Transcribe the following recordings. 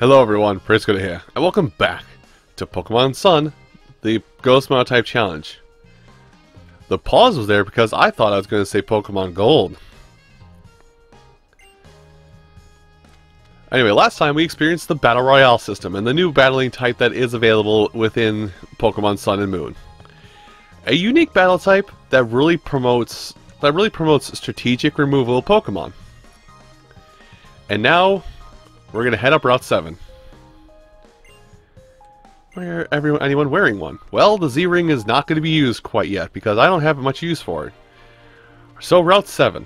Hello everyone, Prisco here, and welcome back to Pokemon Sun, the Ghost Monotype Challenge. The pause was there because I thought I was going to say Pokemon Gold. Anyway, last time we experienced the Battle Royale system and the new battling type that is available within Pokemon Sun and Moon. A unique battle type that really promotes strategic removal of Pokemon. And now we're going to head up Route 7. Why are anyone wearing one? Well, the Z-Ring is not going to be used quite yet because I don't have much use for it. So Route 7.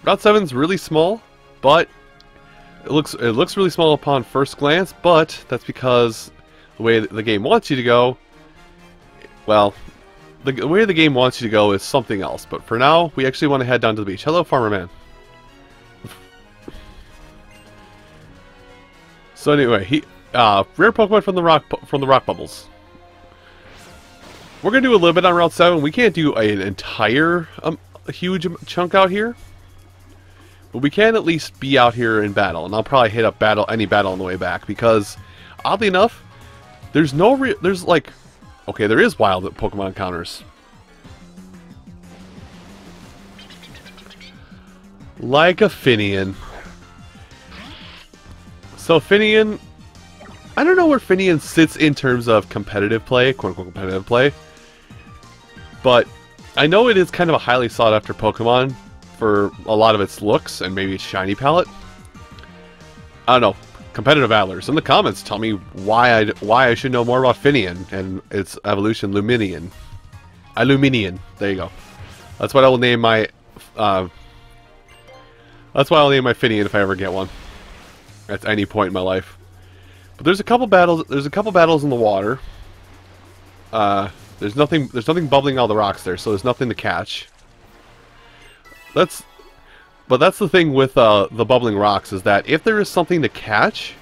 Route 7's really small, but it looks really small upon first glance, but that's because the way the game wants you to go, well, the way the game wants you to go is something else. But for now, we actually want to head down to the beach. Hello, Farmer Man. So anyway, rare Pokemon from the rock bubbles. We're gonna do a little bit on Route 7. We can't do an entire huge chunk out here, but we can at least be out here in battle. And I'll probably hit up any battle on the way back because, oddly enough, there is wild Pokemon encounters. Like a Finian. So Finian, I don't know where Finian sits in terms of competitive play, quote-unquote competitive play, but I know it is kind of a highly sought-after Pokemon for a lot of its looks and maybe its shiny palette. I don't know. Competitive battlers in the comments tell me why I should know more about Finian and its evolution, Luminian. There you go. That's what I will name my. That's why I'll name my Finian if I ever get one. At any point in my life. But there's a couple battles. There's a couple battles in the water. There's nothing bubbling out of the rocks there, so there's nothing to catch. But that's the thing with the bubbling rocks, is that if there is something to catch,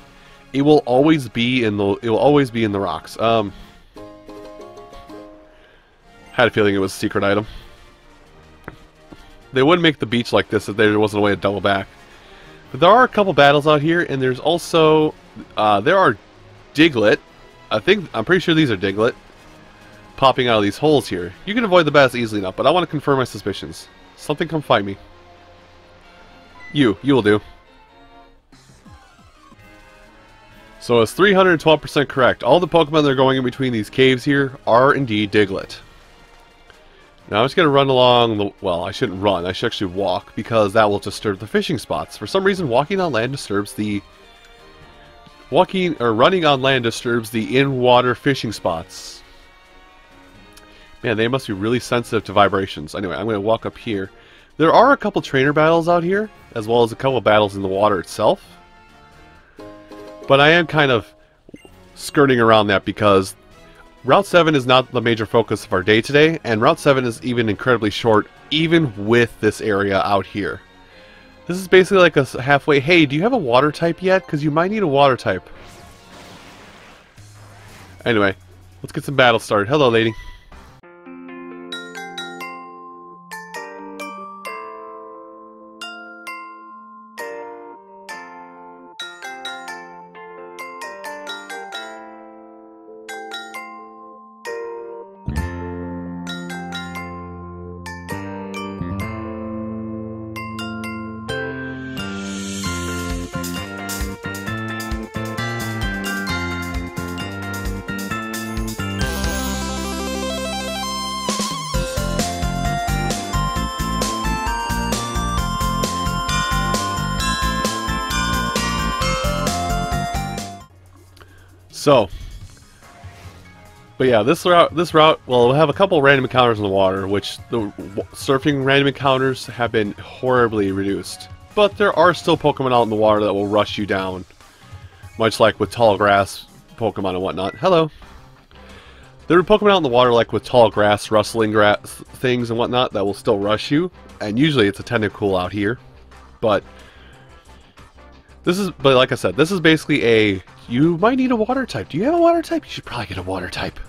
it will always be in the rocks. Had a feeling it was a secret item. They wouldn't make the beach like this if there wasn't a way to double back. But there are a couple battles out here, and there's also there are Diglett. I'm pretty sure these are Diglett popping out of these holes here. You can avoid the battles easily enough, but I want to confirm my suspicions. Something come fight me. You will do. So it's 312% correct. All the Pokemon that are going in between these caves here are indeed Diglett. Now I'm just going to run along the... Well, I shouldn't run. I should actually walk, because that will disturb the fishing spots. For some reason, walking on land disturbs the... running on land disturbs the in-water fishing spots. Man, they must be really sensitive to vibrations. Anyway, I'm going to walk up here. There are a couple trainer battles out here, as well as a couple battles in the water itself. But I am kind of skirting around that because Route 7 is not the major focus of our day today, and Route 7 is even incredibly short, even with this area out here. This is basically like a halfway, hey, do you have a water type yet? Because you might need a water type. Anyway, let's get some battles started. Hello, lady. But yeah, this route, well, we'll have a couple random encounters in the water, which the surfing random encounters have been horribly reduced. But there are still Pokemon out in the water that will rush you down, much like with tall grass Pokemon and whatnot. Hello. There are Pokemon out in the water, like with tall grass, rustling grass things and whatnot, that will still rush you, and usually it's a Tentacool out here. But like I said, this is basically you might need a water type. Do you have a water type? You should probably get a water type.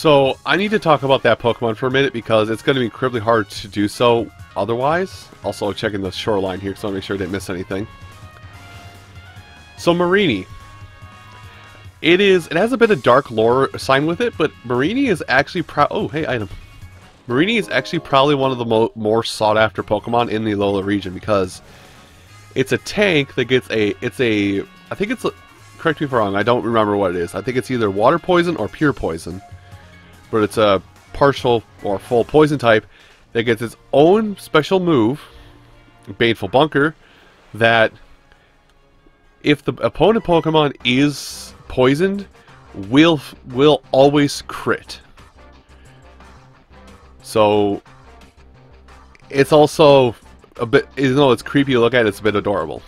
So, I need to talk about that Pokemon for a minute because it's going to be incredibly hard to do so otherwise. Also, checking the shoreline here, so I want to make sure I didn't miss anything. So, Marini. It has a bit of dark lore assigned with it, but Marini is actually oh, hey, item. Marini is actually probably one of the more sought-after Pokemon in the Alola region because it's a tank that gets I think it's correct me if I'm wrong, I don't remember what it is. I think it's either water poison or pure poison. But it's a partial or full poison type that gets its own special move, Baneful Bunker, that if the opponent Pokemon is poisoned, will always crit. So it's also a bit, even though it's creepy to look at, it's a bit adorable.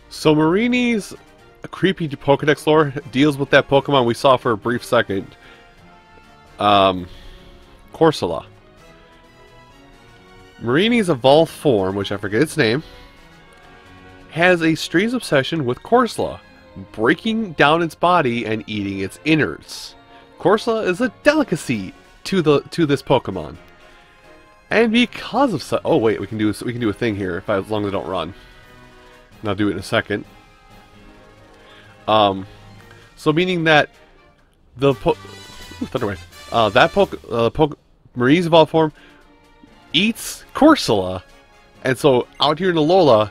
So Marini's creepy Pokedex lore deals with that Pokemon we saw for a brief second. Corsola. Marini's evolved form, which I forget its name, has a strange obsession with Corsola, breaking down its body and eating its innards. Corsola is a delicacy to this Pokemon. And because of oh wait, we can do a thing here as long as I don't run. And I'll do it in a second. So meaning that the Marini's evolved form eats Corsola, and so out here in Alola,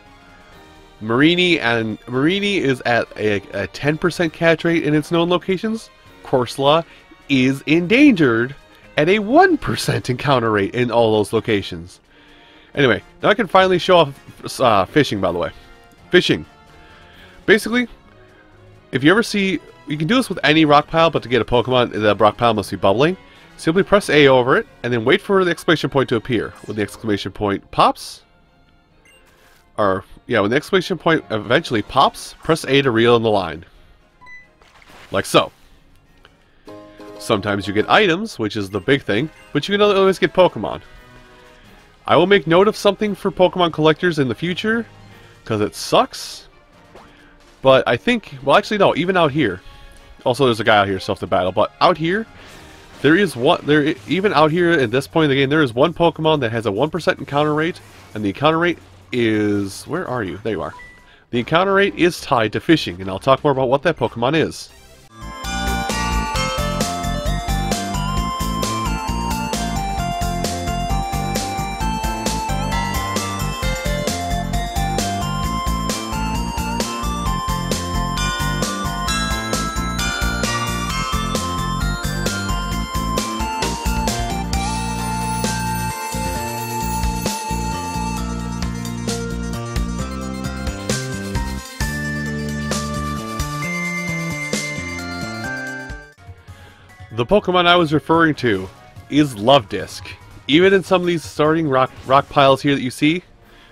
Marini is at a 10% catch rate in its known locations. Corsola is endangered at a 1% encounter rate in all those locations. Anyway, now I can finally show off fishing, by the way. Fishing. Basically, if you ever see, you can do this with any rock pile, but to get a Pokemon, the rock pile must be bubbling. Simply press A over it, and then wait for the exclamation point to appear. When the exclamation point pops, when the exclamation point eventually pops, press A to reel in the line. Like so. Sometimes you get items, which is the big thing, but you can always get Pokemon. I will make note of something for Pokemon collectors in the future, because it sucks. But I think, well actually no, even out here. Also there's a guy out here self to battle, but out here, even out here at this point in the game, there is one Pokemon that has a 1% encounter rate, and the encounter rate is, where are you? There you are. The encounter rate is tied to fishing, and I'll talk more about what that Pokemon is. The Pokemon I was referring to is Luvdisc. Even in some of these starting rock piles here that you see,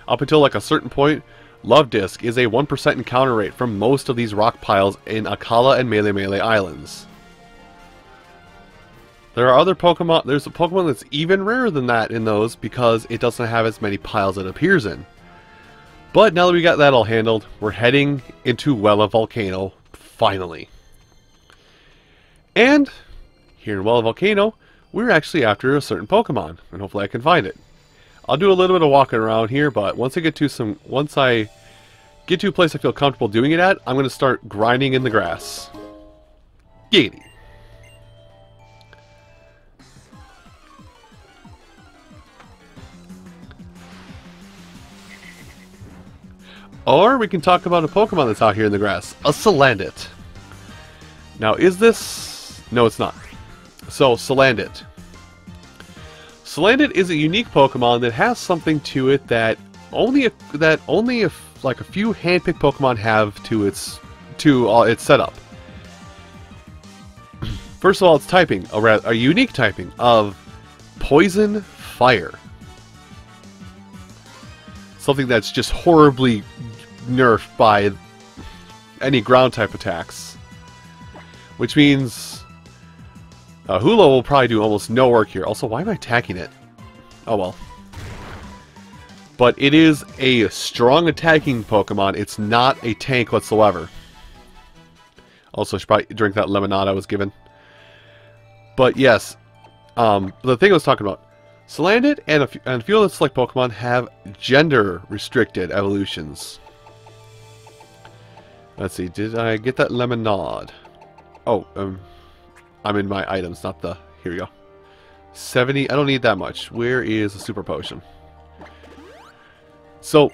up until like a certain point, Luvdisc is a 1% encounter rate from most of these rock piles in Akala and Melee Islands. There are other Pokemon, there's a Pokemon that's even rarer than that in those because it doesn't have as many piles it appears in. But now that we got that all handled, we're heading into Wella Volcano, finally. And here in Wella Volcano, we're actually after a certain Pokemon, and hopefully I can find it. I'll do a little bit of walking around here, but once I get to a place I feel comfortable doing it at, I'm going to start grinding in the grass. Giggity. Or we can talk about a Pokemon that's out here in the grass, a Salandit. Now is this... no, it's not. So, Salandit. Salandit is a unique Pokemon that has something to it that only like a few handpicked Pokemon have to its setup. First of all, it's typing a unique typing of Poison Fire. Something that's just horribly nerfed by any ground type attacks. Which means Hula will probably do almost no work here. Also, why am I attacking it? Oh well. But it is a strong attacking Pokemon. It's not a tank whatsoever. Also, I should probably drink that lemonade I was given. But yes, the thing I was talking about, Salandit and a few other select Pokemon have gender-restricted evolutions. Let's see, did I get that lemonade? Oh, I'm in my items, not the... Here we go. 70, I don't need that much. Where is the Super Potion? So,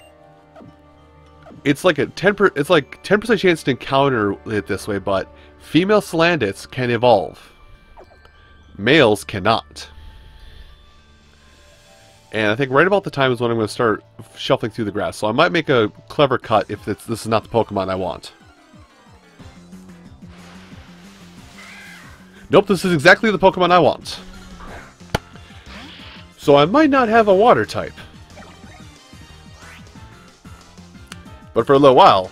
it's like a 10% chance to encounter it this way, but female Salandits can evolve. Males cannot. And I think right about the time is when I'm going to start shuffling through the grass. So I might make a clever cut if this is not the Pokemon I want. Nope, this is exactly the Pokemon I want. So I might not have a water type. But for a little while,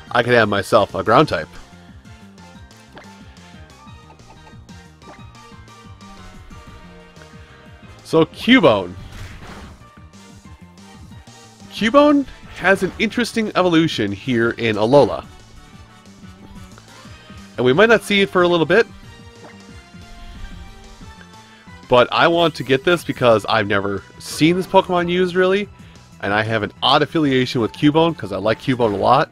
I could have myself a ground type. So Cubone. Cubone has an interesting evolution here in Alola. And we might not see it for a little bit. But I want to get this because I've never seen this Pokemon used really. And I have an odd affiliation with Cubone because I like Cubone a lot.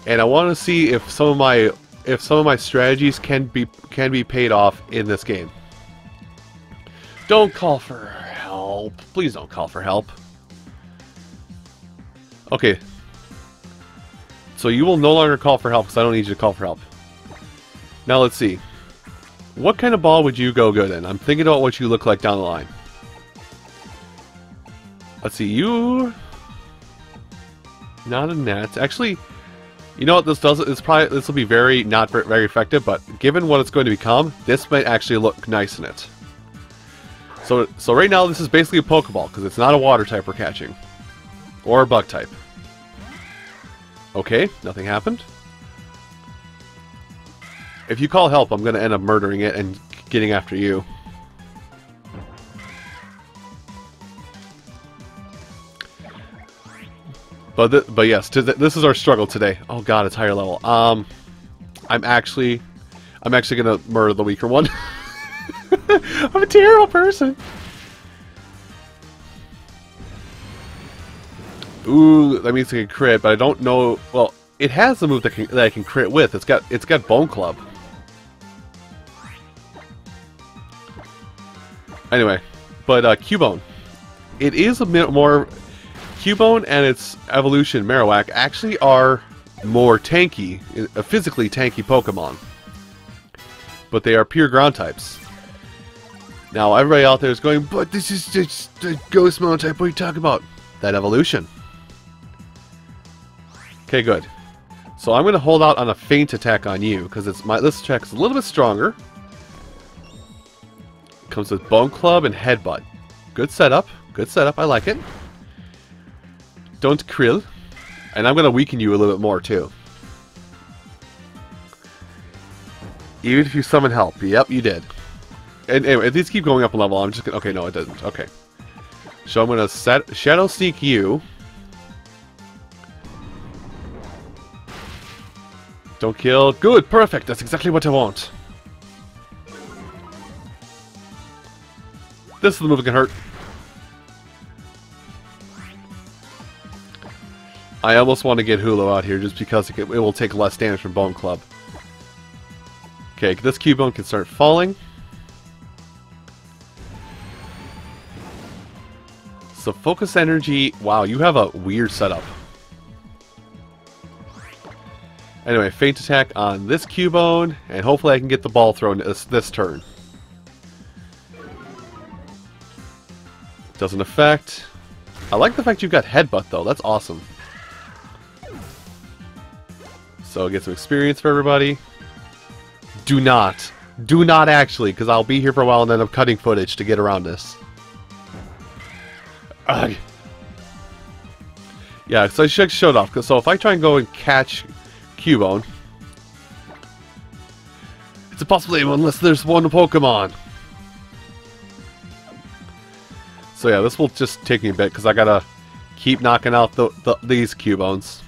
And I want to see if some of my strategies can be paid off in this game. Don't call for help. Please don't call for help. Okay. So you will no longer call for help because I don't need you to call for help. Now let's see. What kind of ball would you go good in? I'm thinking about what you look like down the line. Let's see, you... Not a net. Actually, you know what this does? This will be very effective, but given what it's going to become, this might actually look nice in it. So right now this is basically a Pokeball, because it's not a water type we're catching. Or a bug type. Okay, nothing happened. If you call help, I'm going to end up murdering it and getting after you. But yes, this is our struggle today. Oh god, it's higher level. I'm actually going to murder the weaker one. I'm a terrible person. Ooh, that means it can crit, but I don't know. Well, it has the move that I can crit with. It's got Bone Club. Anyway, but Cubone, it is a bit more. Cubone and its evolution Marowak actually are more tanky, physically tanky Pokemon. But they are pure ground types. Now everybody out there is going, but this is just the Ghost Monotype, what are you talking about? That evolution. Okay, good. So I'm going to hold out on a feint attack on you, because this attack is a little bit stronger. Comes with Bone Club and Headbutt. Good setup, I like it. Don't krill. And I'm going to weaken you a little bit more, too. Even if you summon help. Yep, you did. And anyway, if these keep going up a level, I'm just going to... Okay, no, it doesn't. Okay. So I'm going to Shadow Sneak you. Don't kill. Good, perfect. That's exactly what I want. This is the move that can hurt. I almost want to get Hulu out here just because it will take less damage from Bone Club. Okay, this Cubone can start falling. So Focus Energy... Wow, you have a weird setup. Anyway, Feint Attack on this Cubone, and hopefully I can get the ball thrown this turn. Doesn't affect. I like the fact you've got Headbutt, though. That's awesome. So, get some experience for everybody. Do not. Do not actually, because I'll be here for a while and then I'm cutting footage to get around this. Ugh. Yeah, so I should show it off. So if I try and go and catch Cubone, it's impossible unless there's one Pokemon. So yeah, this will just take me a bit because I gotta keep knocking out these Cubones.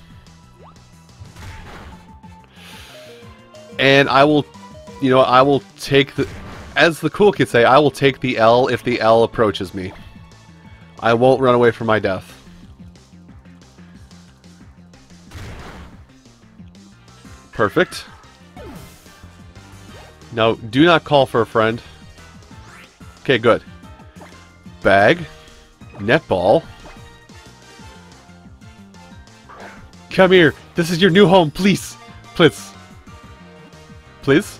And I will, you know, I will take the, as the cool kids say, I will take the L if the L approaches me. I won't run away from my death. Perfect. Now, do not call for a friend. Okay, good. Bag. Netball. Come here. This is your new home, please. Please. Please?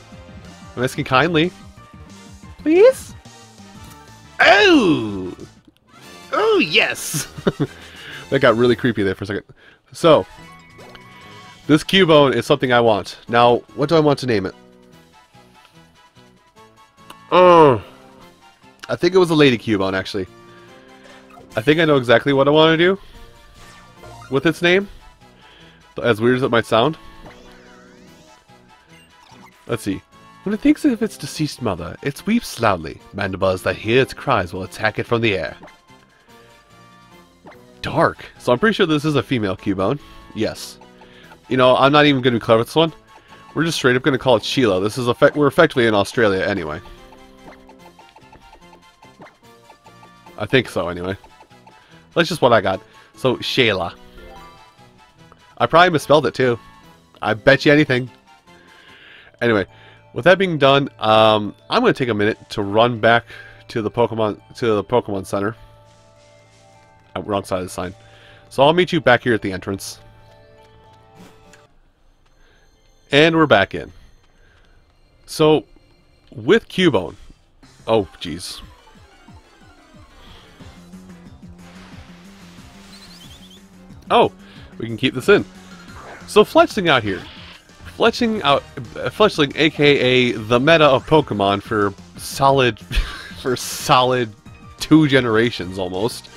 I'm asking kindly. Please? Oh! Oh, yes! That got really creepy there for a second. So, this Cubone is something I want. Now, what do I want to name it? I think it was a Lady Cubone, actually. I think I know exactly what I want to do with its name. As weird as it might sound. Let's see. When it thinks of its deceased mother, it weeps loudly. Mandibles that hear its cries will attack it from the air. Dark. So I'm pretty sure this is a female Cubone. Yes. You know, I'm not even going to be clever with this one. We're just straight up going to call it Sheila. This is we're effectively in Australia anyway. I think so anyway. That's just what I got. So, Sheila. I probably misspelled it too. I bet you anything. Anyway, with that being done, I'm going to take a minute to run back to the Pokemon Center. Wrong side of the sign. So I'll meet you back here at the entrance. And we're back in. So, with Cubone... Oh, jeez. Oh, we can keep this in. So, Fletchling out here. Fletchling, aka the meta of Pokemon for solid... for solid 2 generations, almost.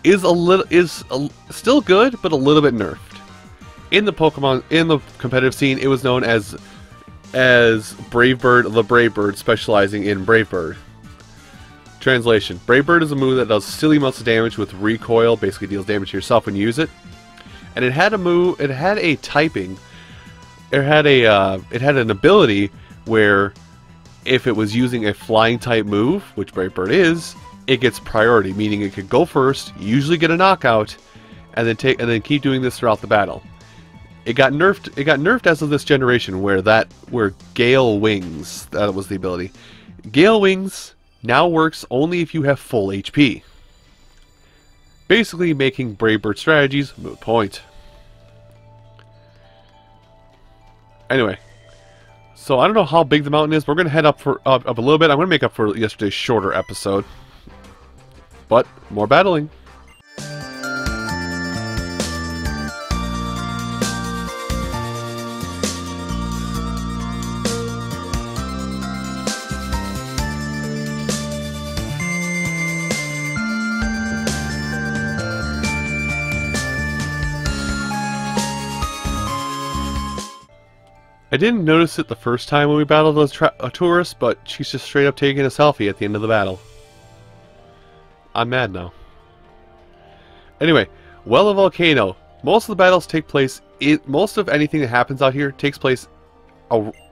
Is still good, but a little bit nerfed. In the competitive scene, it was known as Brave Bird, the Brave Bird, specializing in Brave Bird. Translation: Brave Bird is a move that does silly amounts of damage with recoil, basically deals damage to yourself when you use it. And it had a move. It had a typing. It had an ability where, if it was using a flying type move, which Brave Bird is, it gets priority, meaning it could go first, usually get a knockout, and then keep doing this throughout the battle. It got nerfed. It got nerfed as of this generation, where Gale Wings, that was the ability. Gale Wings now works only if you have full HP. Basically making Brave Bird strategies moot point. Anyway, so I don't know how big the mountain is. We're going to head up a little bit. I'm going to make up for yesterday's shorter episode. But, more battling. I didn't notice it the first time when we battled a tourist, but she's just straight up taking a selfie at the end of the battle. I'm mad now. Anyway, Well of Volcano. Most of the battles take place, most of anything that happens out here takes place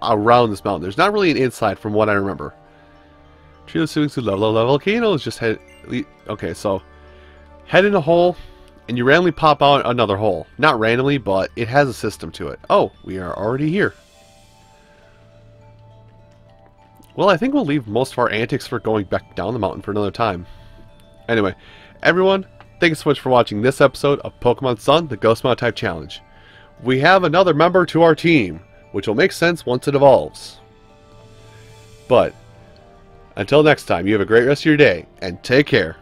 around this mountain. There's not really an inside from what I remember. Tree of Swimming to Level Volcano is just head... Okay, so head in a hole, and you randomly pop out another hole. Not randomly, but it has a system to it. Oh, we are already here. Well, I think we'll leave most of our antics for going back down the mountain for another time. Anyway, everyone, thank you so much for watching this episode of Pokemon Sun, the Ghost Monotype Challenge. We have another member to our team, which will make sense once it evolves. But, until next time, you have a great rest of your day, and take care.